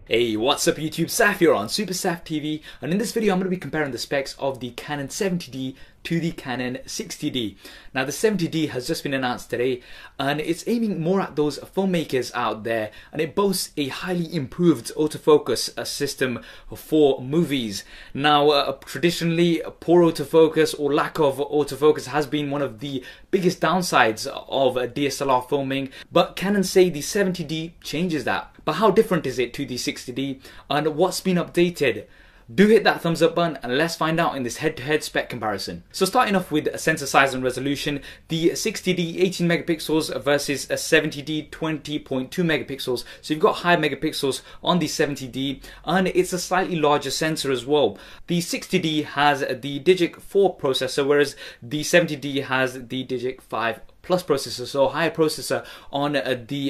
Hey, what's up YouTube? Saf here on Super Saf TV, and in this video I'm going to be comparing the specs of the Canon 70D to the Canon 60D. Now the 70D has just been announced today, and it's aiming more at those filmmakers out there, and it boasts a highly improved autofocus system for movies. Now traditionally, poor autofocus or lack of autofocus has been one of the biggest downsides of DSLR filming, but Canon say the 70D changes that. But how different is it to the 60D, and what's been updated? Do hit that thumbs up button and let's find out in this head-to-head spec comparison. So starting off with sensor size and resolution, the 60D 18 megapixels versus a 70D 20.2 megapixels. So you've got high megapixels on the 70D, and it's a slightly larger sensor as well. The 60D has the Digic 4 processor, whereas the 70D has the Digic 5 Plus processor, so higher processor on the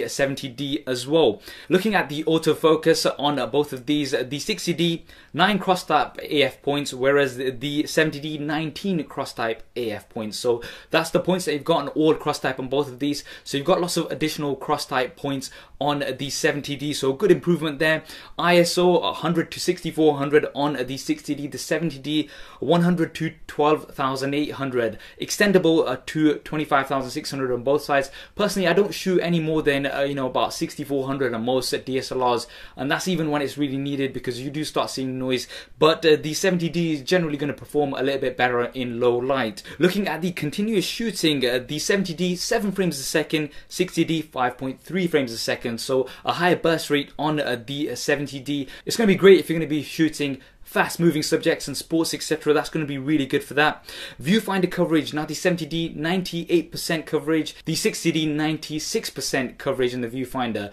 70D as well. Looking at the autofocus on both of these, the 60D 9 cross-type AF points, whereas the 70D 19 cross-type AF points. So that's the points that you've got on all cross-type on both of these. So you've got lots of additional cross-type points on the 70D, so good improvement there. ISO 100 to 6400 on the 60D, the 70D 100 to 12,800, extendable to 25,600 on both sides. Personally, I don't shoot any more than about 6400 on most DSLRs, and that's even when it's really needed because you do start seeing noise. But the 70D is generally going to perform a little bit better in low light. Looking at the continuous shooting, the 70D 7 frames a second, 60D 5.3 frames a second. So a higher burst rate on the 70D. It's going to be great if you're going to be shooting fast moving subjects and sports, etc. That's going to be really good for that. Viewfinder coverage, now the 70D 98% coverage, the 60D 96% coverage in the viewfinder.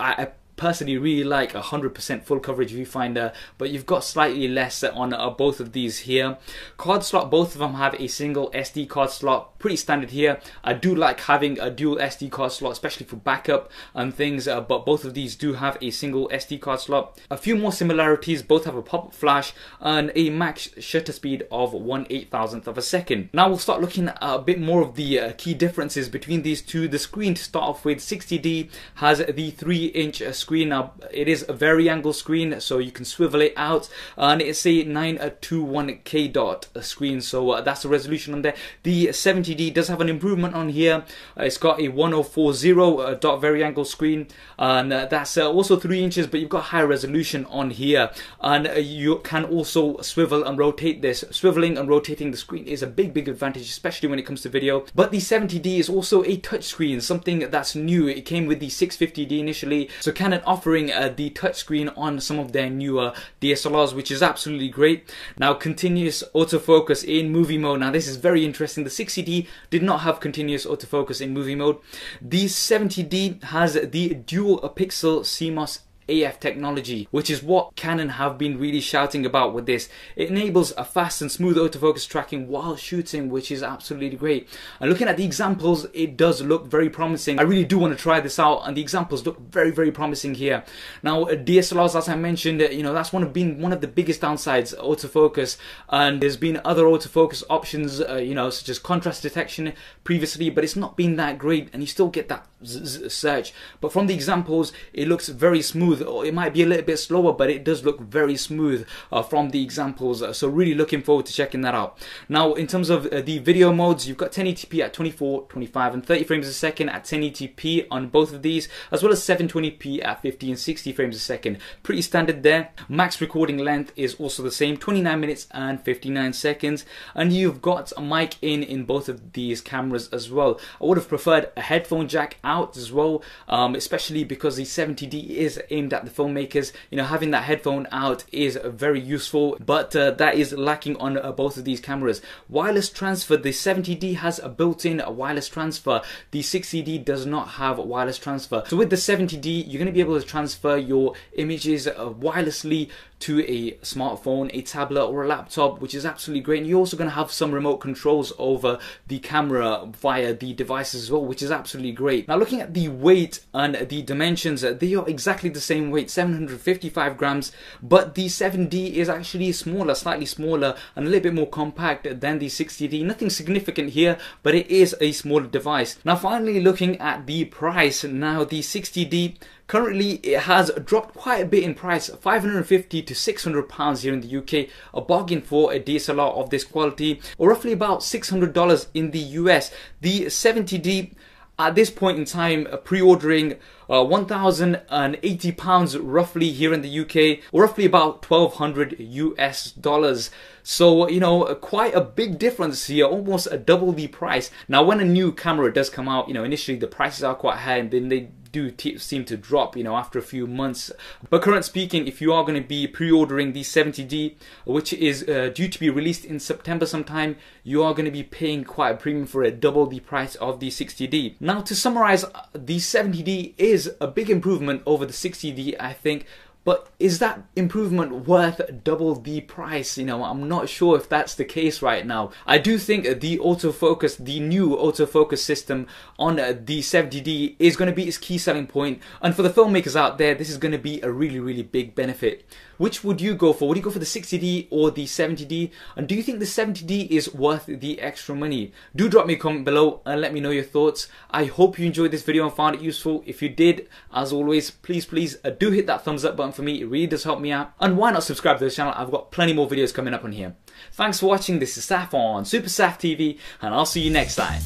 I personally really like 100% full coverage viewfinder, but you've got slightly less on both of these here. Card slot, both of them have a single SD card slot, pretty standard here. I do like having a dual SD card slot, especially for backup and things, but both of these do have a single SD card slot. A few more similarities, both have a pop-up flash and a max shutter speed of 1/8000th of a second. Now we'll start looking at a bit more of the key differences between these two. The screen, to start off with, 60D has the 3-inch screen. Now it is a vari-angle screen, so you can swivel it out, and it's a 921K dot screen, so that's the resolution on there. The 70D does have an improvement on here. It's got a 1040 dot vari-angle screen, and that's also 3 inches, but you've got higher resolution on here, and you can also swivel and rotate this. Swiveling and rotating the screen is a big advantage, especially when it comes to video. But the 70D is also a touch screen, something that's new. It came with the 650D initially, so Canon offering the touchscreen on some of their newer DSLRs, which is absolutely great. Now, continuous autofocus in movie mode. Now this is very interesting. The 60D did not have continuous autofocus in movie mode. The 70D has the dual pixel CMOS AF technology, which is what Canon have been really shouting about with this. It enables a fast and smooth autofocus tracking while shooting, which is absolutely great. And looking at the examples, it does look very promising. I really do want to try this out, and the examples look very promising here. Now DSLRs, as I mentioned, that's one of the biggest downsides, autofocus, and there's been other autofocus options, such as contrast detection previously, but it's not been that great, and you still get that search. But from the examples, it looks very smooth. Or it might be a little bit slower, but it does look very smooth from the examples, so really looking forward to checking that out. Now in terms of the video modes, you've got 1080p at 24, 25 and 30 frames a second at 1080p on both of these, as well as 720p at 50 and 60 frames a second. Pretty standard there. Max recording length is also the same, 29 minutes and 59 seconds, and you've got a mic in both of these cameras as well. I would have preferred a headphone jack out as well, especially because the 70D is aimed at the filmmakers. Having that headphone out is very useful, but that is lacking on both of these cameras. Wireless transfer, the 70D has a built-in wireless transfer. The 60D does not have wireless transfer. So with the 70D, you're going to be able to transfer your images wirelessly to a smartphone, a tablet or a laptop, which is absolutely great. And you're also going to have some remote controls over the camera via the devices as well, which is absolutely great. Now looking at the weight and the dimensions, they are exactly the same same weight, 755 grams, but the 7D is actually smaller, slightly smaller, and a little bit more compact than the 60D. Nothing significant here, but it is a smaller device. Now finally, looking at the price, now the 60D currently it has dropped quite a bit in price, 550 to 600 pounds here in the UK, a bargain for a DSLR of this quality, or roughly about $600 in the US. The 70D at this point in time pre-ordering £1,080 roughly here in the UK, or roughly about 1,200 US dollars. So, you know, quite a big difference here, almost a double the price. Now, when a new camera does come out, you know, initially the prices are quite high and then they do seem to drop, you know, after a few months. But currently speaking, if you are going to be pre-ordering the 70D, which is due to be released in September sometime, you are going to be paying quite a premium for it, double the price of the 60D. Now, to summarize, the 70D is a big improvement over the 60D, I think. But is that improvement worth double the price? You know, I'm not sure if that's the case right now. I do think the autofocus, the new autofocus system on the 70D is going to be its key selling point. And for the filmmakers out there, this is going to be a really, really big benefit. Which would you go for? Would you go for the 60D or the 70D? And do you think the 70D is worth the extra money? Do drop me a comment below and let me know your thoughts. I hope you enjoyed this video and found it useful. If you did, as always, please do hit that thumbs up button for me. It really does help me out. And why not subscribe to the channel? I've got plenty more videos coming up on here. Thanks for watching. This is Saf on Super Saf TV, and I'll see you next time.